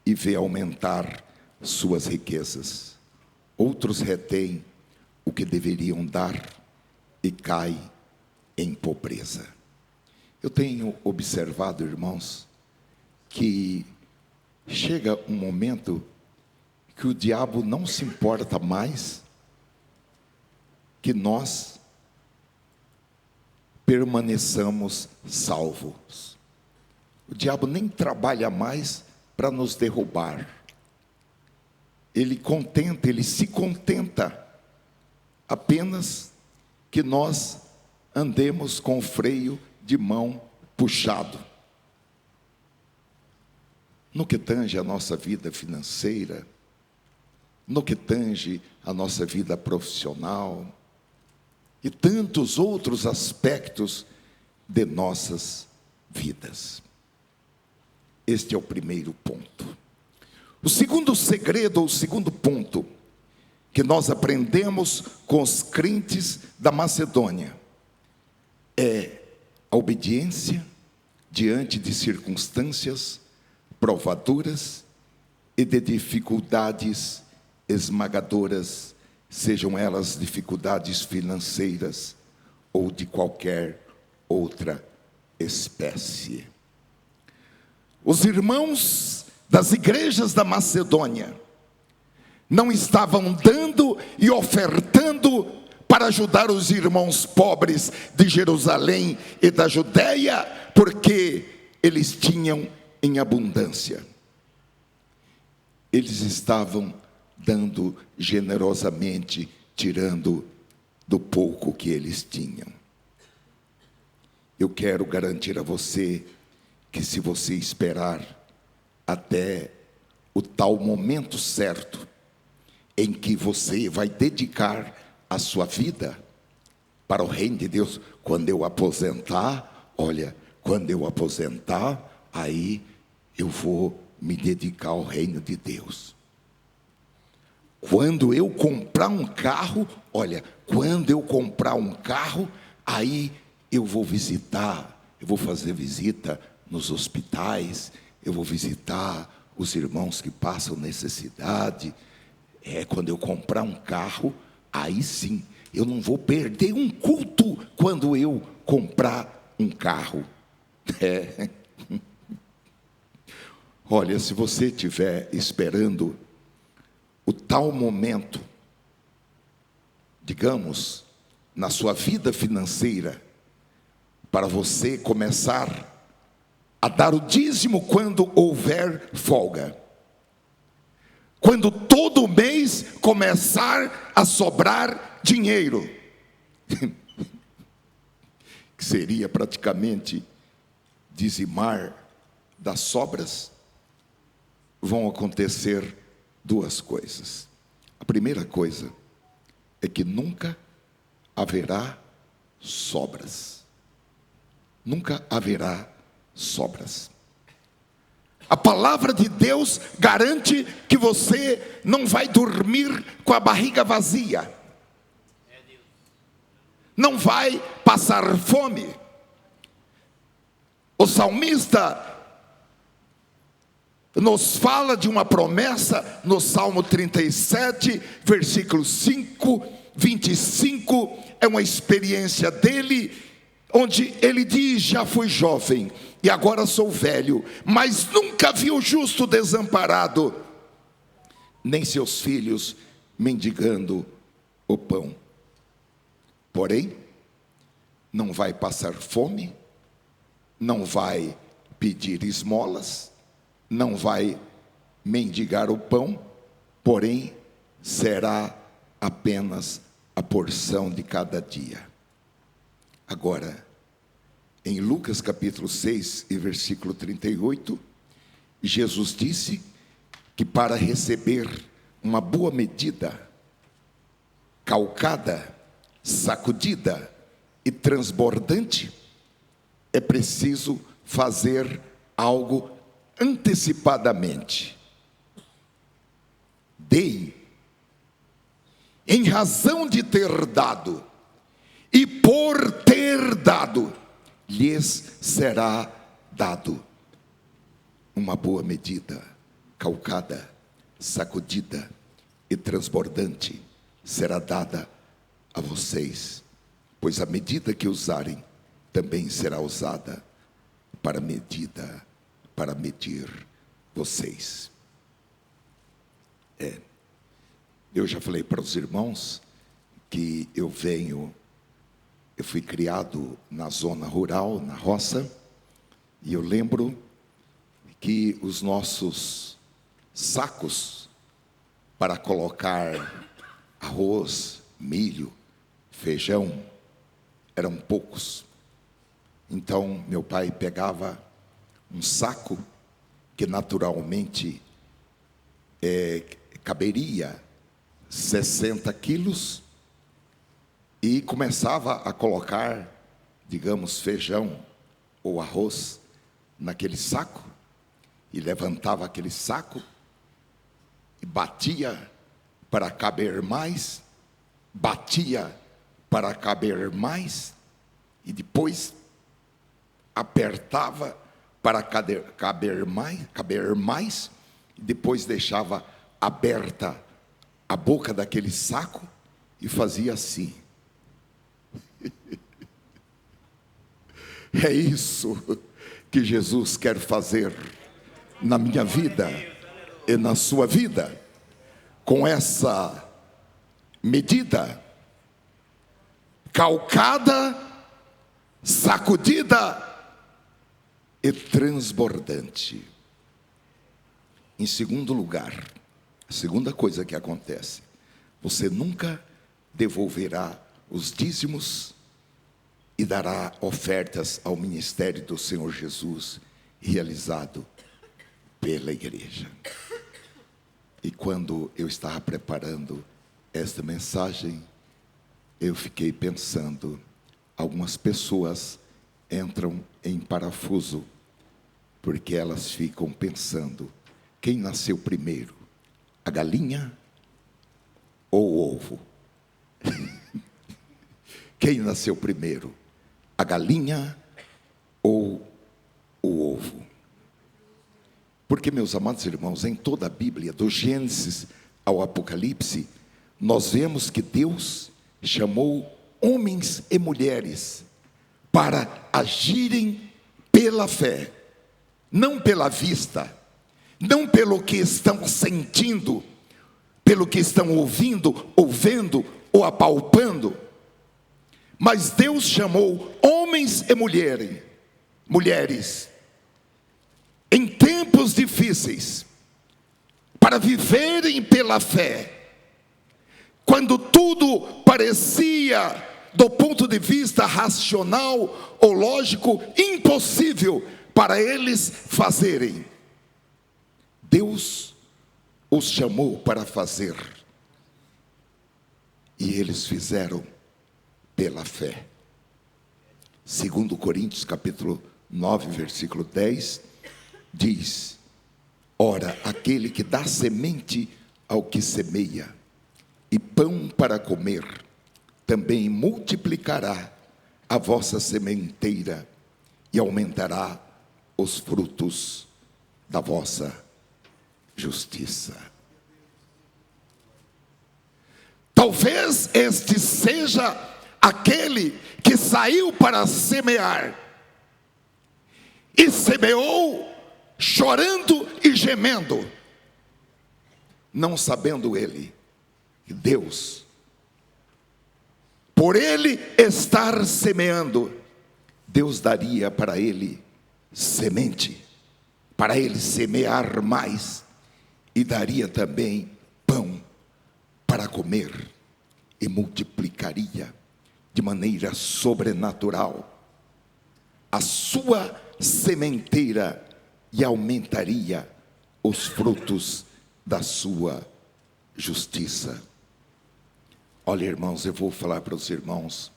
e vê aumentar suas riquezas, outros retêm o que deveriam dar e caem em pobreza. Eu tenho observado, irmãos, que chega um momento que o diabo não se importa mais que nós permaneçamos salvos. O diabo nem trabalha mais para nos derrubar. Ele se contenta apenas que nós andemos com o freio de mão puxado. No que tange a nossa vida financeira, no que tange a nossa vida profissional e tantos outros aspectos de nossas vidas. Este é o primeiro ponto. O segundo segredo, ou o segundo ponto, que nós aprendemos com os crentes da Macedônia, é a obediência diante de circunstâncias provadoras e de dificuldades esmagadoras, sejam elas dificuldades financeiras ou de qualquer outra espécie. Os irmãos das igrejas da Macedônia não estavam dando e ofertando para ajudar os irmãos pobres de Jerusalém e da Judéia, porque eles tinham em abundância. Eles estavam dando generosamente, tirando do pouco que eles tinham. Eu quero garantir a você que, se você esperar até o tal momento certo em que você vai dedicar a sua vida para o reino de Deus, quando eu aposentar, olha, quando eu aposentar, aí eu vou me dedicar ao reino de Deus. Quando eu comprar um carro, olha, quando eu comprar um carro, aí eu vou visitar, eu vou fazer visita nos hospitais, eu vou visitar os irmãos que passam necessidade. Quando eu comprar um carro, aí sim, eu não vou perder um culto quando eu comprar um carro. Olha, se você estiver esperando o tal momento, digamos, na sua vida financeira, para você começar a dar o dízimo quando houver folga, quando todo mês começar a sobrar dinheiro, que seria praticamente dizimar das sobras, vão acontecer duas coisas. A primeira coisa é que nunca haverá sobras. Nunca haverá sobras. A palavra de Deus garante que você não vai dormir com a barriga vazia. Não vai passar fome. O salmista nos fala de uma promessa no Salmo 37, versículo 5, 25, é uma experiência dele, onde ele diz: já fui jovem e agora sou velho, mas nunca vi o justo desamparado, nem seus filhos mendigando o pão. Porém, não vai passar fome, não vai pedir esmolas, não vai mendigar o pão, porém será apenas a porção de cada dia. Agora, em Lucas capítulo 6 e versículo 38, Jesus disse que para receber uma boa medida, calcada, sacudida e transbordante, é preciso fazer algo antecipadamente. Dei, em razão de ter dado, e por ter dado, lhes será dado uma boa medida, calcada, sacudida e transbordante, será dada a vocês, pois a medida que usarem também será usada para medir vocês. Eu já falei para os irmãos que eu fui criado na zona rural, na roça, e eu lembro que os nossos sacos para colocar arroz, milho, feijão, eram poucos. Então meu pai pegava um saco que naturalmente caberia 60 quilos e começava a colocar, digamos, feijão ou arroz naquele saco, e levantava aquele saco e batia para caber mais, batia para caber mais, e depois apertava para caber mais, e depois deixava aberta a boca daquele saco e fazia assim. É isso que Jesus quer fazer na minha vida e na sua vida, com essa medida calcada, sacudida e transbordante. Em segundo lugar, A segunda coisa que acontece: você nunca devolverá os dízimos e dará ofertas ao ministério do Senhor Jesus, realizado pela igreja. E quando eu estava preparando esta mensagem, eu fiquei pensando, algumas pessoas entram em parafuso, porque elas ficam pensando, quem nasceu primeiro, a galinha ou o ovo? Quem nasceu primeiro, a galinha ou o ovo? Porque, meus amados irmãos, em toda a Bíblia, do Gênesis ao Apocalipse, nós vemos que Deus chamou homens e mulheres para agirem pela fé, não pela vista, não pelo que estão sentindo, pelo que estão ouvindo, ou vendo, ou apalpando, mas Deus chamou homens e mulheres, em tempos difíceis, para viverem pela fé, quando tudo parecia, do ponto de vista racional ou lógico, impossível para eles fazerem. Deus os chamou para fazer, e eles fizeram pela fé. 2 Coríntios capítulo 9, versículo 10, diz: ora, aquele que dá semente ao que semeia, e pão para comer, também multiplicará a vossa sementeira, e aumentará os frutos da vossa justiça. Talvez este seja aquele que saiu para semear, e semeou chorando e gemendo, não sabendo ele que Deus, por ele estar semeando, Deus daria para ele semente, para ele semear mais, e daria também pão para comer, e multiplicaria de maneira sobrenatural a sua sementeira, e aumentaria os frutos da sua justiça. Olha, irmãos, eu vou falar para os irmãos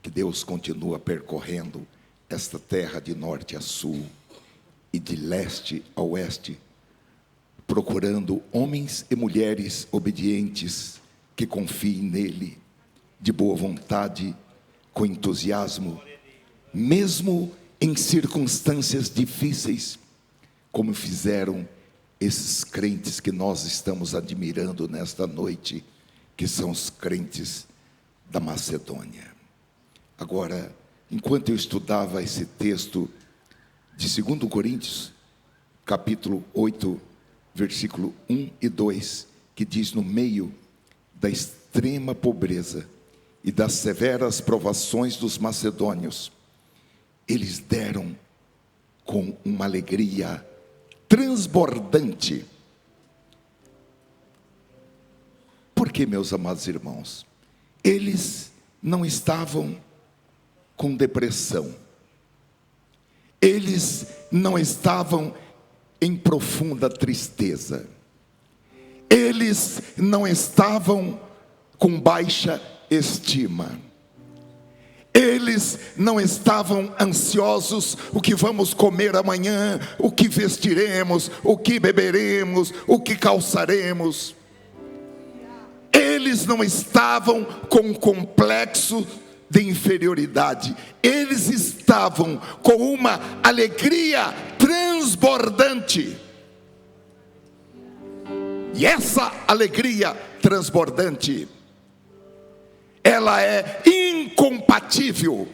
que Deus continua percorrendo esta terra de norte a sul e de leste a oeste, procurando homens e mulheres obedientes que confiem nele, de boa vontade, com entusiasmo, mesmo em circunstâncias difíceis, como fizeram esses crentes que nós estamos admirando nesta noite, que são os crentes da Macedônia. Agora, enquanto eu estudava esse texto de 2 Coríntios, capítulo 8, versículo 1 e 2, que diz: no meio da extrema pobreza e das severas provações dos macedônios, eles deram com uma alegria transbordante. Porque, meus amados irmãos, eles não estavam com depressão, eles não estavam em profunda tristeza, eles não estavam com baixa estima, eles não estavam ansiosos: o que vamos comer amanhã, o que vestiremos, o que beberemos, o que calçaremos. Eles não estavam com um complexo de inferioridade, eles estavam com uma alegria transbordante. E essa alegria transbordante, ela é incompatível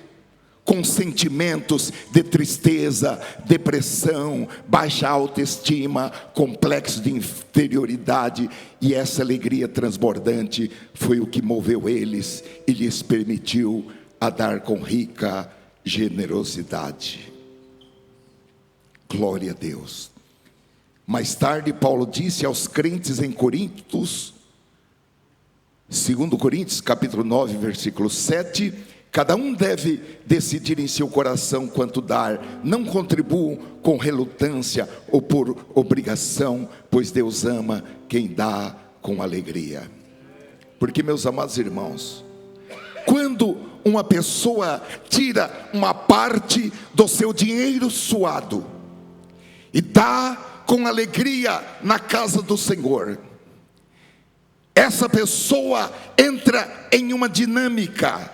com sentimentos de tristeza, depressão, baixa autoestima, complexo de inferioridade. E essa alegria transbordante foi o que moveu eles e lhes permitiu a dar com rica generosidade. Glória a Deus. Mais tarde, Paulo disse aos crentes em Coríntios, 2 Coríntios, capítulo 9, versículo 7, cada um deve decidir em seu coração quanto dar, não contribuam com relutância ou por obrigação, pois Deus ama quem dá com alegria. Porque, meus amados irmãos, quando uma pessoa tira uma parte do seu dinheiro suado e dá com alegria na casa do Senhor, essa pessoa entra em uma dinâmica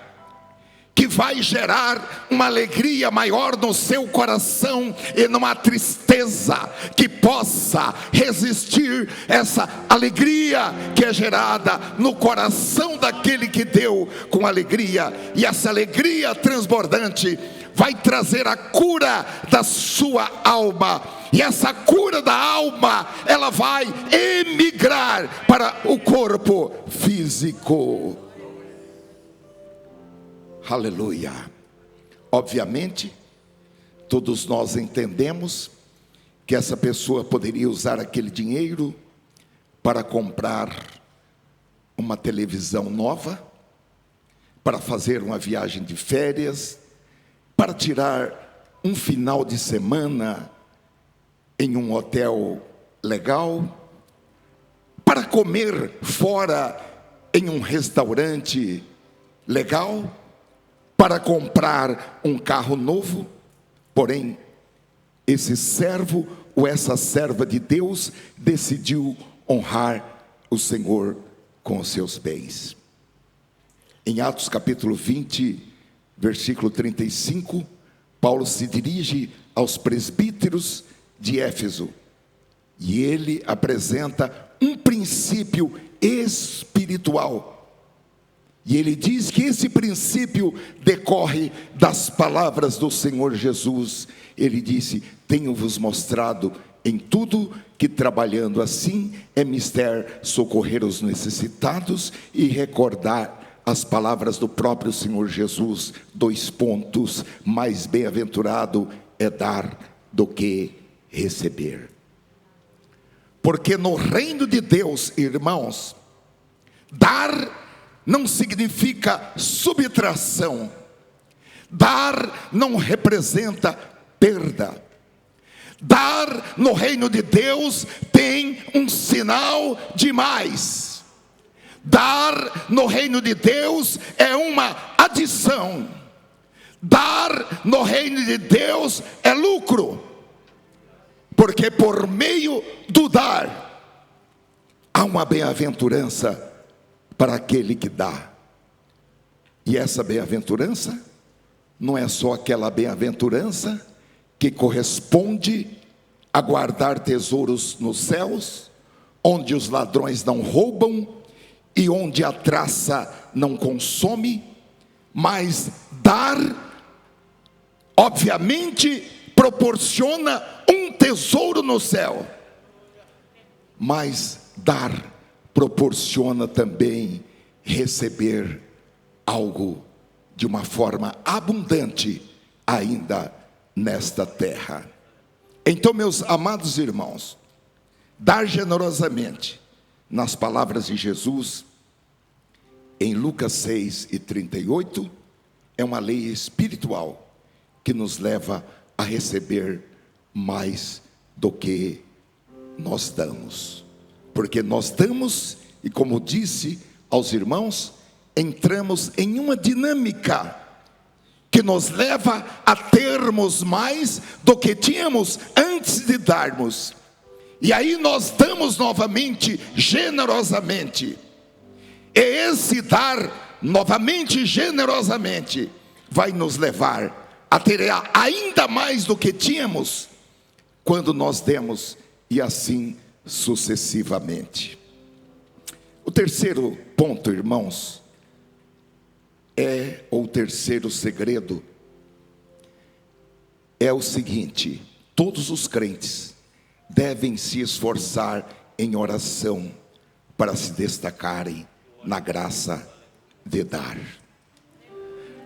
que vai gerar uma alegria maior no seu coração e numa tristeza que possa resistir essa alegria que é gerada no coração daquele que deu com alegria. E essa alegria transbordante vai trazer a cura da sua alma. E essa cura da alma, ela vai emigrar para o corpo físico. Aleluia. Obviamente, todos nós entendemos que essa pessoa poderia usar aquele dinheiro para comprar uma televisão nova, para fazer uma viagem de férias, para tirar um final de semana em um hotel legal, para comer fora em um restaurante legal, para comprar um carro novo. Porém, esse servo ou essa serva de Deus decidiu honrar o Senhor com os seus bens. Em Atos capítulo 20, versículo 35, Paulo se dirige aos presbíteros de Éfeso e ele apresenta um princípio espiritual. E ele diz que esse princípio decorre das palavras do Senhor Jesus. Ele disse: tenho-vos mostrado em tudo que trabalhando assim é mister socorrer os necessitados e recordar as palavras do próprio Senhor Jesus. Mais bem-aventurado é dar do que receber. Porque no reino de Deus, irmãos, dar não significa subtração. Dar não representa perda. Dar no reino de Deus tem um sinal de mais. Dar no reino de Deus é uma adição. Dar no reino de Deus é lucro. Porque por meio do dar há uma bem-aventurança para aquele que dá. E essa bem-aventurança não é só aquela bem-aventurança que corresponde a guardar tesouros nos céus, onde os ladrões não roubam e onde a traça não consome, mas dar, obviamente, proporciona um tesouro no céu, mas dar proporciona também receber algo de uma forma abundante ainda nesta terra. Então, meus amados irmãos, dar generosamente, nas palavras de Jesus, em Lucas 6:38, é uma lei espiritual que nos leva a receber mais do que nós damos. Porque nós damos, e como disse aos irmãos, entramos em uma dinâmica que nos leva a termos mais do que tínhamos antes de darmos. E aí nós damos novamente, generosamente. E esse dar novamente, generosamente, vai nos levar a ter ainda mais do que tínhamos quando nós demos, e assim sucessivamente. O terceiro ponto, irmãos, o terceiro segredo é o seguinte: todos os crentes devem se esforçar em oração para se destacarem na graça de dar.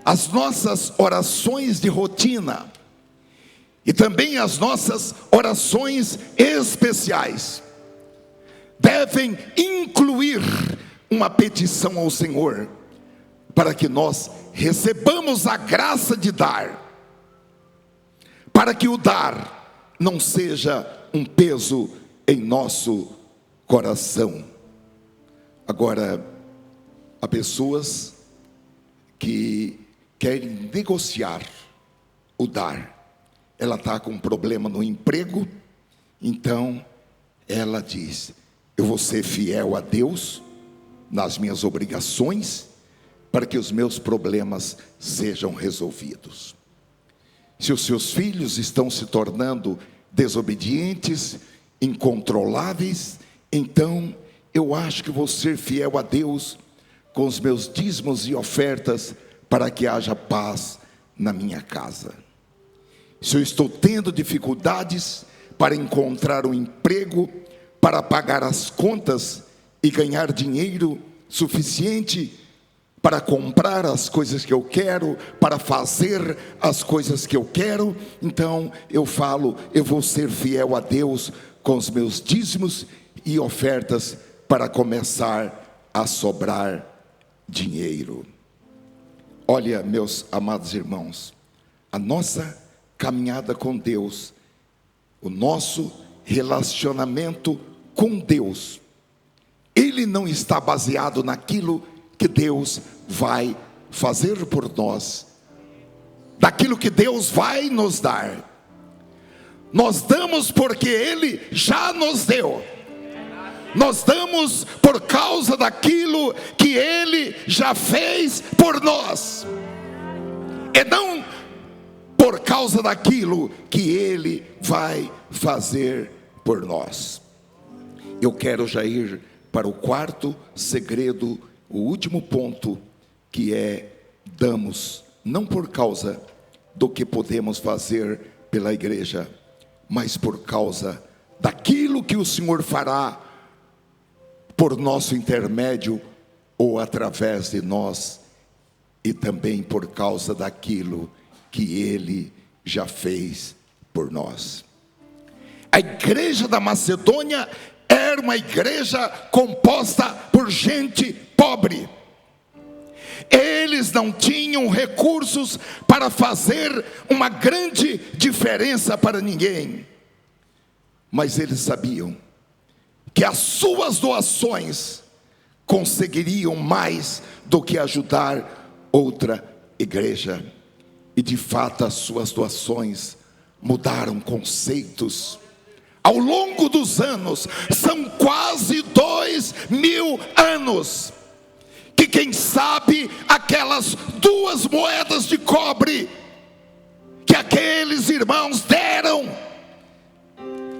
As nossas orações de rotina E também as nossas orações especiais devem incluir uma petição ao Senhor, para que nós recebamos a graça de dar, para que o dar não seja um peso em nosso coração. Agora, há pessoas que querem negociar o dar. Ela está com um problema no emprego, então ela diz: eu vou ser fiel a Deus nas minhas obrigações, para que os meus problemas sejam resolvidos. Se os seus filhos estão se tornando desobedientes, incontroláveis, então eu acho que vou ser fiel a Deus com os meus dízimos e ofertas, para que haja paz na minha casa. Se eu estou tendo dificuldades para encontrar um emprego, para pagar as contas e ganhar dinheiro suficiente para comprar as coisas que eu quero, para fazer as coisas que eu quero, então eu falo, eu vou ser fiel a Deus com os meus dízimos e ofertas, para começar a sobrar dinheiro. Olha, meus amados irmãos, a nossa caminhada com Deus, o nosso relacionamento com Deus, ele não está baseado naquilo que Deus vai fazer por nós, daquilo que Deus vai nos dar. Nós damos porque Ele já nos deu. Nós damos por causa daquilo que Ele já fez por nós, e não por causa daquilo que Ele vai fazer por nós. Eu quero já ir para o quarto segredo, o último ponto, que é: damos não por causa do que podemos fazer pela igreja, mas por causa daquilo que o Senhor fará por nosso intermédio ou através de nós, e também por causa daquilo que Ele já fez por nós. A igreja da Macedônia era uma igreja composta por gente pobre. Eles não tinham recursos para fazer uma grande diferença para ninguém, mas eles sabiam que as suas doações conseguiriam mais do que ajudar outra igreja. E de fato as suas doações mudaram conceitos. Ao longo dos anos, são quase 2000 anos, que quem sabe aquelas 2 moedas de cobre que aqueles irmãos deram,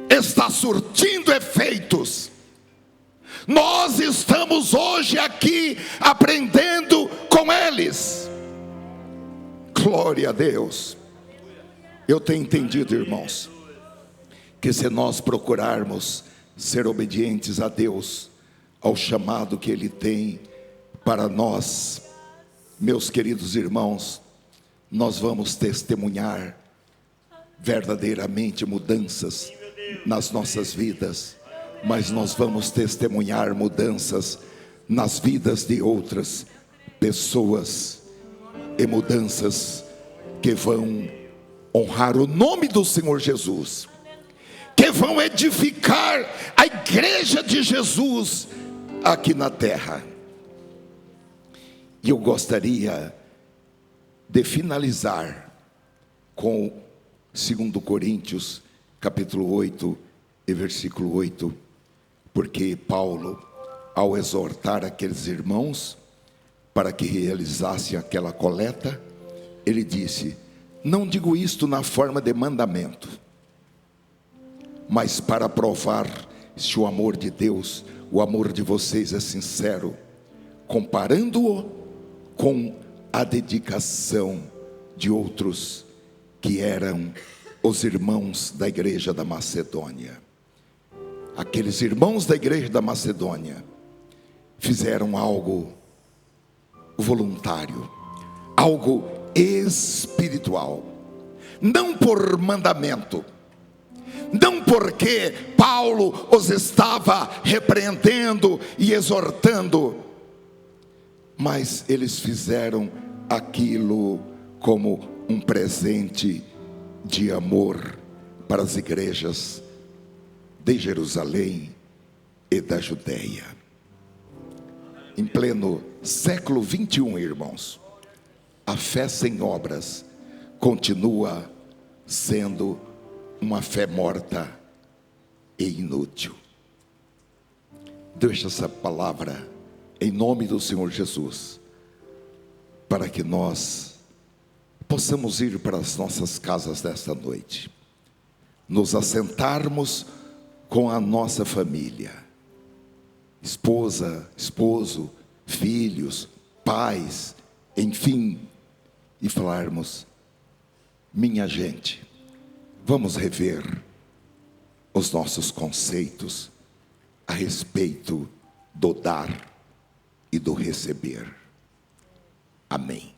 está surtindo efeitos. Nós estamos hoje aqui aprendendo com eles. Glória a Deus. Eu tenho entendido, irmãos, que se nós procurarmos ser obedientes a Deus, ao chamado que Ele tem para nós, meus queridos irmãos, nós vamos testemunhar verdadeiramente mudanças nas nossas vidas, mas nós vamos testemunhar mudanças nas vidas de outras pessoas, e mudanças que vão honrar o nome do Senhor Jesus, que vão edificar a igreja de Jesus aqui na terra. E eu gostaria de finalizar com 2 Coríntios capítulo 8 e versículo 8, porque Paulo, ao exortar aqueles irmãos para que realizassem aquela coleta, ele disse: não digo isto na forma de mandamento, mas para provar se o amor de Deus, o amor de vocês é sincero, comparando-o com a dedicação de outros que eram os irmãos da igreja da Macedônia. Aqueles irmãos da igreja da Macedônia fizeram algo voluntário, algo espiritual, não por mandamento, não porque Paulo os estava repreendendo e exortando, mas eles fizeram aquilo como um presente de amor para as igrejas de Jerusalém e da Judéia. Em pleno século 21, irmãos, a fé sem obras continua sendo uma fé morta e inútil. Deixa essa palavra em nome do Senhor Jesus, para que nós possamos ir para as nossas casas desta noite, nos assentarmos com a nossa família, esposa, esposo, filhos, pais, enfim, e falarmos: minha gente, vamos rever os nossos conceitos a respeito do dar e do receber. Amém.